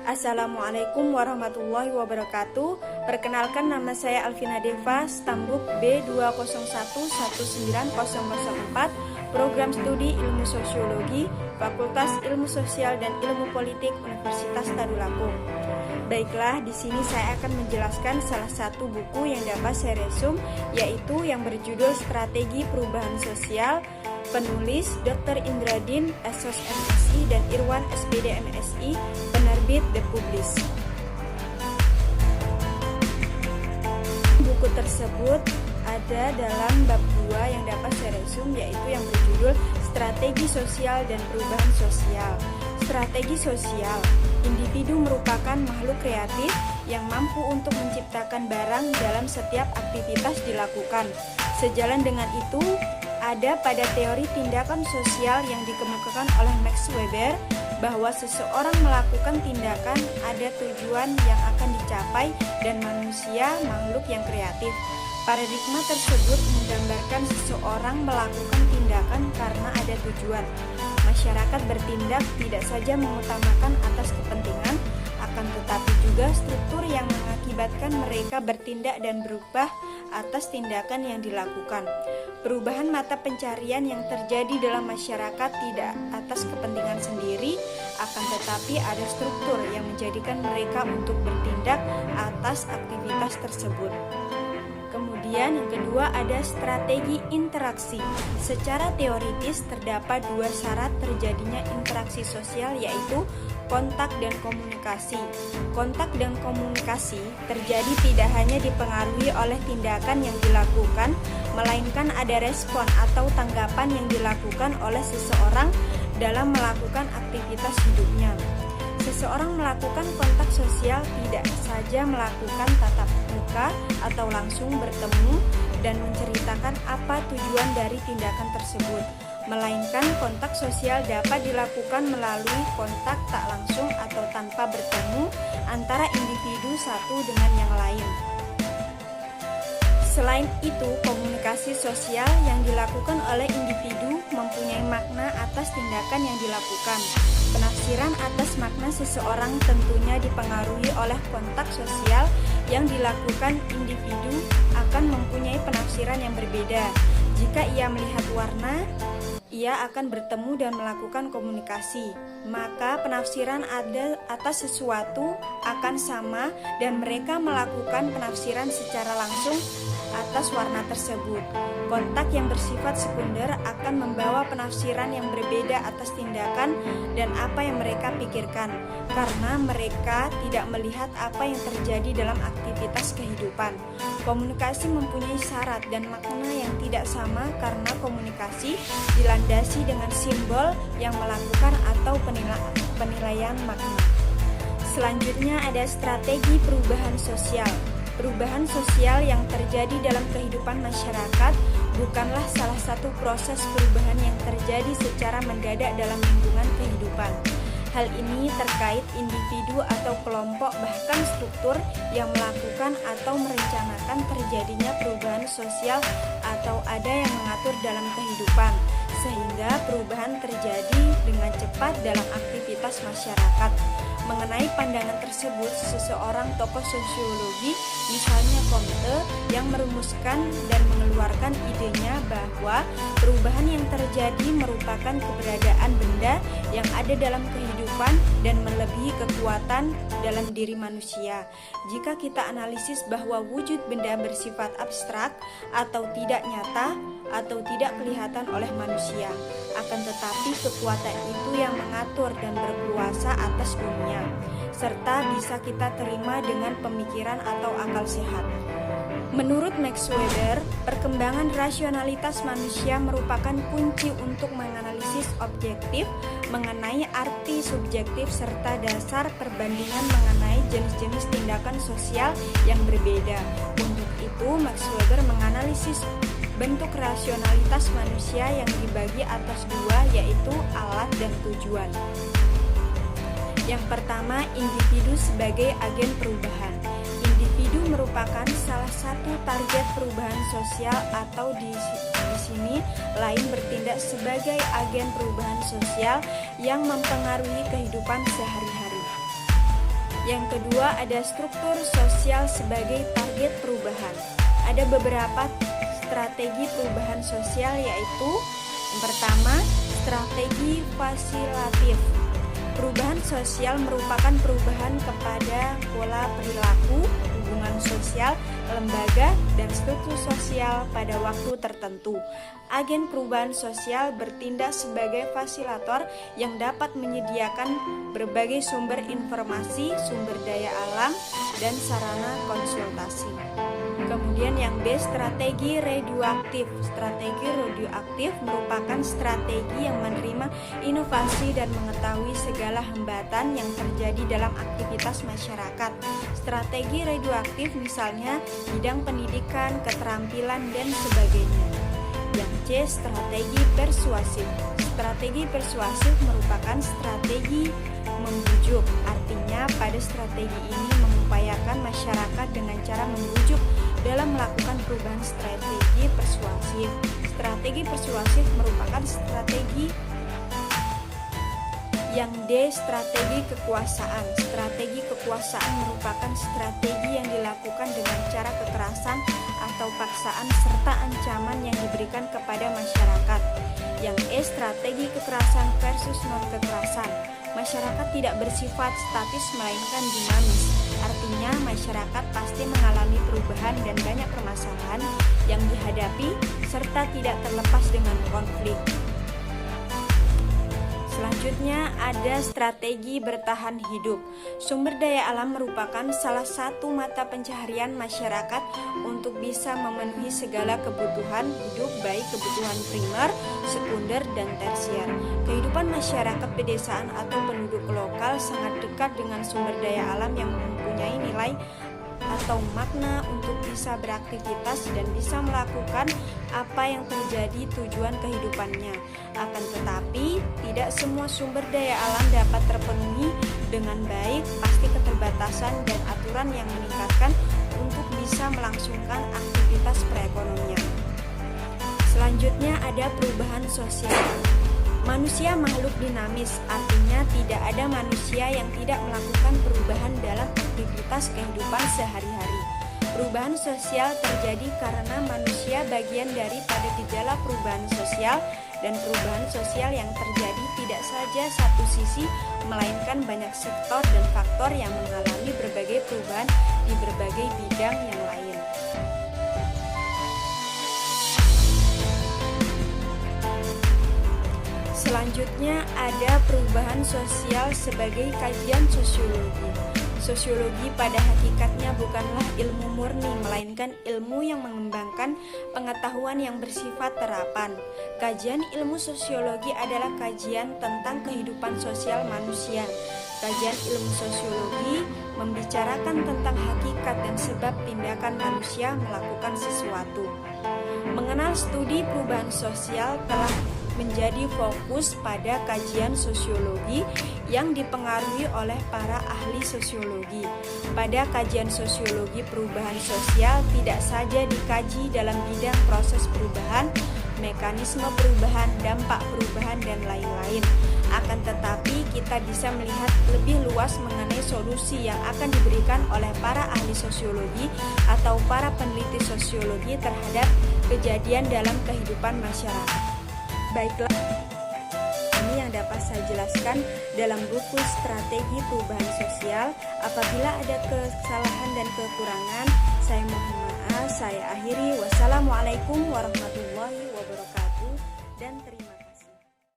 Assalamualaikum warahmatullahi wabarakatuh. Perkenalkan, nama saya Alvina Deva, Stambuk B201190004, Program Studi Ilmu Sosiologi, Fakultas Ilmu Sosial dan Ilmu Politik Universitas Tadulako. Baiklah, di sini saya akan menjelaskan salah satu buku yang dapat saya resum, yaitu yang berjudul Strategi Perubahan Sosial, penulis Dr. Indradin, Sos MSI dan Irwan SPD MSI, penerbit The Publish. Buku tersebut ada dalam bab 2 yang dapat saya resum, yaitu yang berjudul Strategi Sosial dan Perubahan Sosial. Strategi sosial, individu merupakan makhluk kreatif yang mampu untuk menciptakan barang dalam setiap aktivitas dilakukan. Sejalan dengan itu, ada pada teori tindakan sosial yang dikemukakan oleh Max Weber bahwa seseorang melakukan tindakan ada tujuan yang akan dicapai dan manusia makhluk yang kreatif. Paradigma tersebut menggambarkan seseorang melakukan tindakan karena ada tujuan. Masyarakat bertindak tidak saja mengutamakan atas kepentingan, akan tetapi juga struktur yang mengakibatkan mereka bertindak dan berubah atas tindakan yang dilakukan. Perubahan mata pencarian yang terjadi dalam masyarakat tidak atas kepentingan sendiri, akan tetapi ada struktur yang menjadikan mereka untuk bertindak atas aktivitas tersebut. Kemudian yang kedua ada strategi interaksi. Secara teoritis terdapat dua syarat terjadinya interaksi sosial, yaitu kontak dan komunikasi. Kontak dan komunikasi terjadi tidak hanya dipengaruhi oleh tindakan yang dilakukan, melainkan ada respon atau tanggapan yang dilakukan oleh seseorang dalam melakukan aktivitas hidupnya. Seseorang melakukan kontak sosial tidak saja melakukan tatap muka atau langsung bertemu dan menceritakan apa tujuan dari tindakan tersebut, melainkan kontak sosial dapat dilakukan melalui kontak tak langsung atau tanpa bertemu antara individu satu dengan yang lain. Selain itu, komunikasi sosial yang dilakukan oleh individu mempunyai makna atas tindakan yang dilakukan. Penafsiran atas makna seseorang tentunya dipengaruhi oleh kontak sosial yang dilakukan individu akan mempunyai penafsiran yang berbeda. Jika ia melihat warna, ia akan bertemu dan melakukan komunikasi. Maka penafsiran ada atas sesuatu akan sama dan mereka melakukan penafsiran secara langsung atas warna tersebut. Kontak yang bersifat sekunder akan membawa penafsiran yang berbeda atas tindakan dan apa yang mereka pikirkan, karena mereka tidak melihat apa yang terjadi dalam aktivitas kehidupan. Komunikasi mempunyai syarat dan makna yang tidak sama karena komunikasi dilandasi dengan simbol yang melakukan atau penilaian makna. Selanjutnya ada strategi perubahan sosial. Perubahan sosial yang terjadi dalam kehidupan masyarakat bukanlah salah satu proses perubahan yang terjadi secara mendadak dalam lingkungan kehidupan. Hal ini terkait individu atau kelompok bahkan struktur yang melakukan atau merencanakan terjadinya perubahan sosial atau ada yang mengatur dalam kehidupan, sehingga perubahan terjadi dengan cepat dalam aktivitas masyarakat. Mengenai pandangan tersebut, seseorang tokoh sosiologi, misalnya Comte, yang merumuskan dan mengeluarkan idenya bahwa perubahan yang terjadi merupakan keberadaan benda yang ada dalam kehidupan dan melebihi kekuatan dalam diri manusia. Jika kita analisis bahwa wujud benda bersifat abstrak atau tidak nyata atau tidak kelihatan oleh manusia, akan tetapi kekuatan itu yang mengatur dan berkuasa atas dunia, serta bisa kita terima dengan pemikiran atau akal sehat. Menurut Max Weber, perkembangan rasionalitas manusia merupakan kunci untuk menganalisis objektif mengenai arti subjektif serta dasar perbandingan mengenai jenis-jenis tindakan sosial yang berbeda. Untuk itu, Max Weber menganalisis bentuk rasionalitas manusia yang dibagi atas dua, yaitu alat dan tujuan. Yang pertama, individu sebagai agen perubahan. Individu merupakan salah satu target perubahan sosial atau di sini lain bertindak sebagai agen perubahan sosial yang mempengaruhi kehidupan sehari-hari. Yang kedua, ada struktur sosial sebagai target perubahan. Ada beberapa strategi perubahan sosial, yaitu yang pertama, strategi fasilitatif. Perubahan sosial merupakan perubahan kepada pola perilaku, hubungan sosial, lembaga, dan struktur sosial pada waktu tertentu. Agen perubahan sosial bertindak sebagai fasilitator yang dapat menyediakan berbagai sumber informasi, sumber daya alam, dan sarana konsultasi. Kemudian yang B, strategi radioaktif. Strategi radioaktif merupakan strategi yang menerima inovasi dan mengetahui segala hambatan yang terjadi dalam aktivitas masyarakat. Strategi radioaktif misalnya bidang pendidikan, keterampilan, dan sebagainya. Yang C, strategi persuasif. Strategi persuasif merupakan strategi membujuk. Artinya pada strategi ini mengupayakan masyarakat dengan cara membujuk dalam melakukan perubahan strategi persuasif. Strategi persuasif merupakan strategi. Yang D, strategi kekuasaan. Strategi kekuasaan merupakan strategi yang dilakukan dengan cara kekerasan atau paksaan serta ancaman yang diberikan kepada masyarakat. Yang E, strategi kekerasan versus non-kekerasan. Masyarakat tidak bersifat statis melainkan dinamis. Artinya masyarakat pasti mengalami perubahan dan banyak permasalahan yang dihadapi serta tidak terlepas dengan konflik. Selanjutnya ada strategi bertahan hidup. Sumber daya alam merupakan salah satu mata pencaharian masyarakat untuk bisa memenuhi segala kebutuhan hidup, baik kebutuhan primer, sekunder, dan tersier. Kehidupan masyarakat pedesaan atau penduduk lokal sangat dekat dengan sumber daya alam yang mempunyai nilai atau makna untuk bisa beraktivitas dan bisa melakukan apa yang terjadi tujuan kehidupannya. Akan tetapi, tidak semua sumber daya alam dapat terpenuhi dengan baik, pasti keterbatasan dan aturan yang meningkatkan untuk bisa melangsungkan aktivitas perekonomian. Selanjutnya ada perubahan sosial. Manusia makhluk dinamis, artinya tidak ada manusia yang tidak melakukan perubahan dalam aktivitas kehidupan sehari-hari. Perubahan sosial terjadi karena manusia bagian daripada gejala perubahan sosial, dan perubahan sosial yang terjadi tidak saja satu sisi, melainkan banyak sektor dan faktor yang mengalami berbagai perubahan di berbagai bidang yang lain. Selanjutnya ada perubahan sosial sebagai kajian sosiologi. Sosiologi pada hakikatnya bukanlah ilmu murni, melainkan ilmu yang mengembangkan pengetahuan yang bersifat terapan. Kajian ilmu sosiologi adalah kajian tentang kehidupan sosial manusia. Kajian ilmu sosiologi membicarakan tentang hakikat dan sebab tindakan manusia melakukan sesuatu. Mengenal studi perubahan sosial telah menjadi fokus pada kajian sosiologi yang dipengaruhi oleh para ahli sosiologi. Pada kajian sosiologi perubahan sosial tidak saja dikaji dalam bidang proses perubahan, mekanisme perubahan, dampak perubahan, dan lain-lain. Akan tetapi kita bisa melihat lebih luas mengenai solusi yang akan diberikan oleh para ahli sosiologi atau para peneliti sosiologi terhadap kejadian dalam kehidupan masyarakat. Baiklah, ini yang dapat saya jelaskan dalam buku Strategi Perubahan Sosial. Apabila ada kesalahan dan kekurangan, saya mohon maaf. Saya akhiri. Wassalamualaikum warahmatullahi wabarakatuh. Dan terima